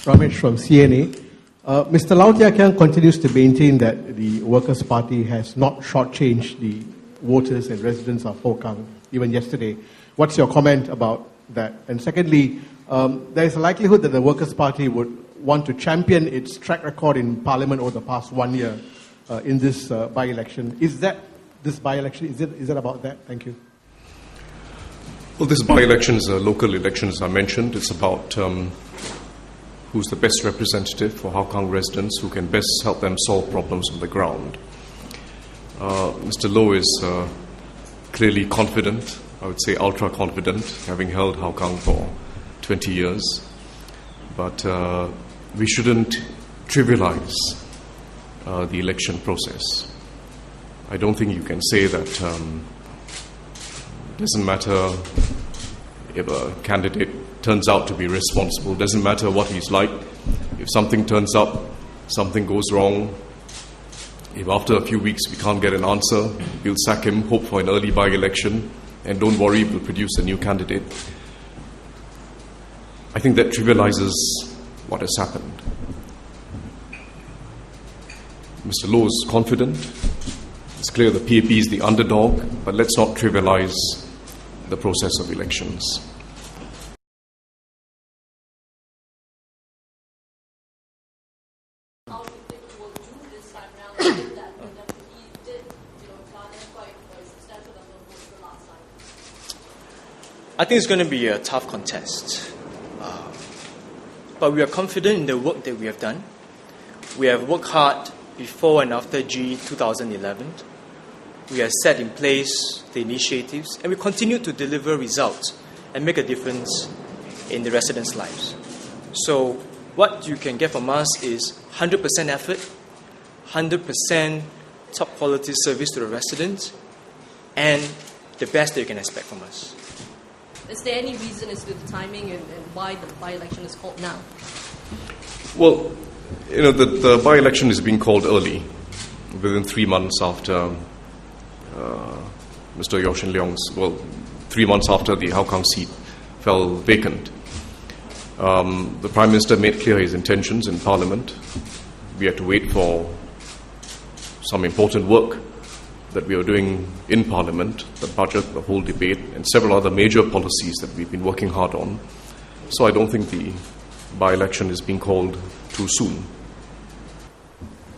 Ramesh from CNA. Mr. Lau Tia Kiang continues to maintain that the Workers' Party has not shortchanged the voters and residents of Hougang, even yesterday. What's your comment about that? And secondly, there is a likelihood that the Workers' Party would want to champion its track record in Parliament over the past 1 year in this by-election. Is that this by-election, is it about that? Thank you. Well, this by-election is a local election, as I mentioned. It's about who's the best representative for Hougang residents, who can best help them solve problems on the ground. Mr. Low is clearly confident, I would say ultra-confident, having held Hougang for 20 years. But we shouldn't trivialize the election process. I don't think you can say that it doesn't matter if a candidate turns out to be responsible, doesn't matter what he's like. If something turns up, something goes wrong, if after a few weeks we can't get an answer, we'll sack him, hope for an early by-election, and don't worry, we'll produce a new candidate. I think that trivializes what has happened. Mr. Low is confident. It's clear the PAP is the underdog, but let's not trivialize the process of elections. I think it's going to be a tough contest. But we are confident in the work that we have done. We have worked hard before and after G 2011. We have set in place the initiatives, and we continue to deliver results and make a difference in the residents' lives. So what you can get from us is 100% effort, 100% top quality service to the residents, and the best that you can expect from us. Is there any reason as to the timing and why the by-election is called now? Well, the by-election is being called early, within 3 months after Mr. Yoshin Leong's, 3 months after the Hougang seat fell vacant. The Prime Minister made clear his intentions in Parliament. We had to wait for some important work that we are doing in Parliament, the budget, the whole debate, and several other major policies that we've been working hard on. So I don't think the by-election is being called too soon.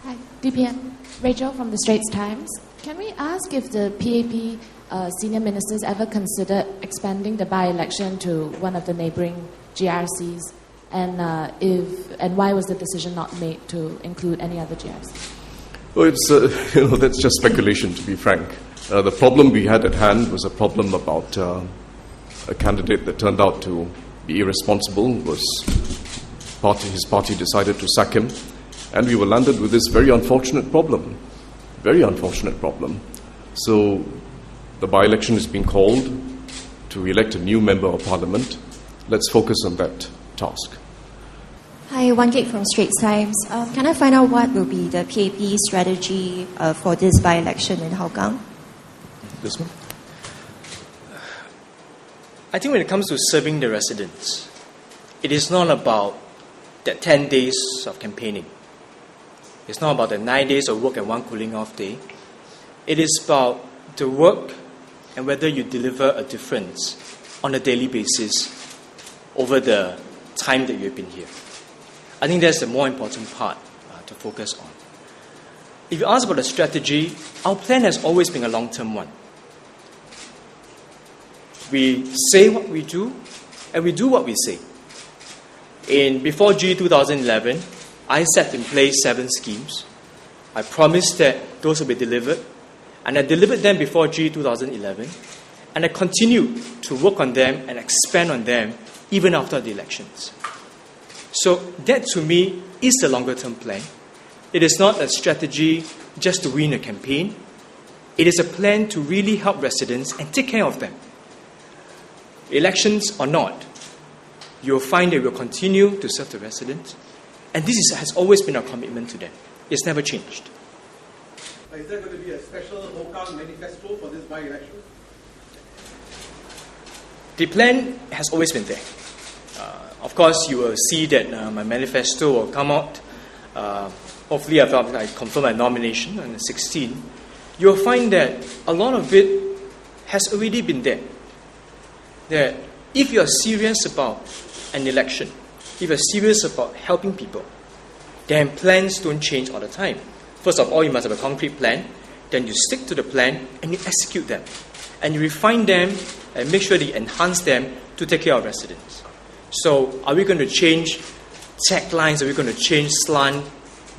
Hi, DPN. Rachel from the Straits Times. Can we ask if the PAP senior ministers ever considered expanding the by-election to one of the neighbouring GRCs, and why was the decision not made to include any other GRCs? Well, it's that's just speculation, to be frank. The problem we had at hand was a problem about a candidate that turned out to be irresponsible. His party decided to sack him, and we were landed with this very unfortunate problem. Very unfortunate problem. So the by-election is being called to elect a new member of Parliament. Let's focus on that task. Hi, One Gig from Straits Times. Can I find out what will be the PAP strategy for this by-election in Hougang? Desmond? I think when it comes to serving the residents, it is not about that 10 days of campaigning. It's not about the 9 days of work and 1 cooling off day. It is about the work and whether you deliver a difference on a daily basis over the time that you've been here. I think that's the more important part to focus on. If you ask about the strategy, our plan has always been a long-term one. We say what we do, and we do what we say. Before G 2011, I set in place 7 schemes. I promised that those will be delivered, and I delivered them before G 2011, and I continue to work on them and expand on them even after the elections. So that, to me, is the longer-term plan. It is not a strategy just to win a campaign. It is a plan to really help residents and take care of them. Elections or not, you'll find that we'll continue to serve the residents. And this has always been our commitment to them. It's never changed. Is there going to be a special Hougang manifesto for this by-election? The plan has always been there. Of course, you will see that my manifesto will come out. Hopefully, after I confirm my nomination on the 16th, you'll find that a lot of it has already been there. That if you are serious about an election, if you're serious about helping people, then plans don't change all the time. First of all, you must have a concrete plan. Then you stick to the plan and you execute them. And you refine them and make sure that you enhance them to take care of residents. So are we going to change taglines? Are we going to change slant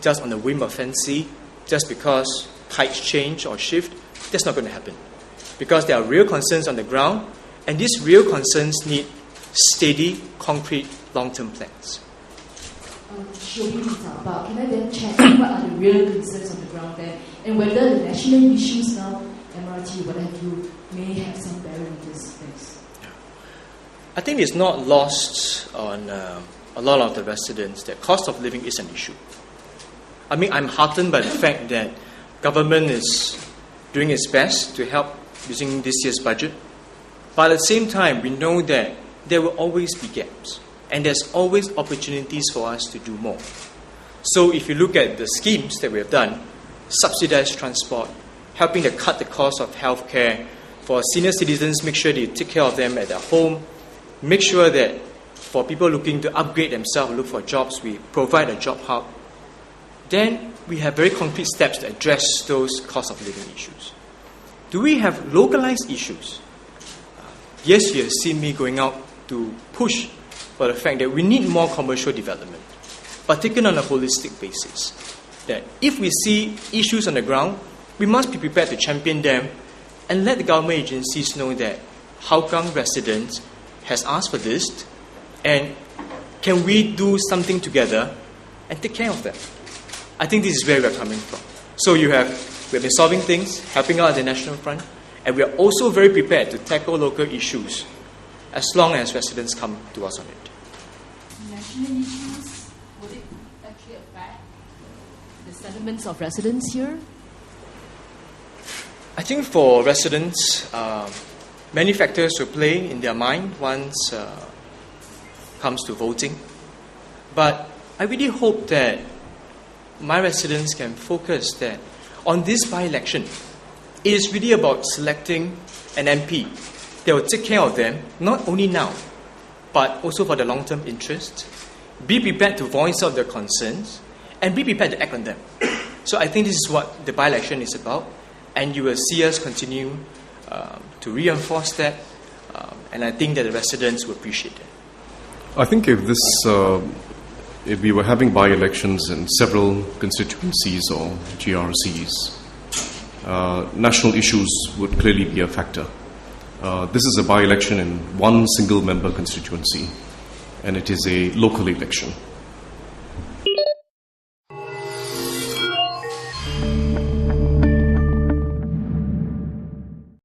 just on the whim of fancy? Just because tides change or shift? That's not going to happen. Because there are real concerns on the ground, and these real concerns need steady, concrete, long-term plans. Can I then check what are the real concerns on the ground there, and whether the national issues now, MRT, what have you, may have some bearing on these things? I think it's not lost on a lot of the residents that cost of living is an issue. I mean, I'm heartened by the fact that government is doing its best to help using this year's budget. But at the same time, we know that there will always be gaps. And there's always opportunities for us to do more. So if you look at the schemes that we have done, subsidized transport, helping to cut the cost of healthcare, for senior citizens, make sure they take care of them at their home, make sure that for people looking to upgrade themselves, look for jobs, we provide a job hub. Then we have very concrete steps to address those cost of living issues. Do we have localized issues? Yes, you have seen me going out to push for the fact that we need more commercial development, but taken on a holistic basis. That if we see issues on the ground, we must be prepared to champion them and let the government agencies know that Hougang residents has asked for this, and can we do something together and take care of them? I think this is where we're coming from. So we've been solving things, helping out at the national front, and we are also very prepared to tackle local issues as long as residents come to us on it. National issues, would it actually affect the sentiments of residents here? I think for residents, many factors will play in their mind once comes to voting. But I really hope that my residents can focus that on this by-election, it is really about selecting an MP that will take care of them, not only now, but also for the long-term interest. Be prepared to voice out their concerns, and be prepared to act on them. So I think this is what the by-election is about, and you will see us continue to reinforce that, and I think that the residents will appreciate it. I think if we were having by-elections in several constituencies or GRCs, national issues would clearly be a factor. This is a by-election in one single member constituency, and it is a local election.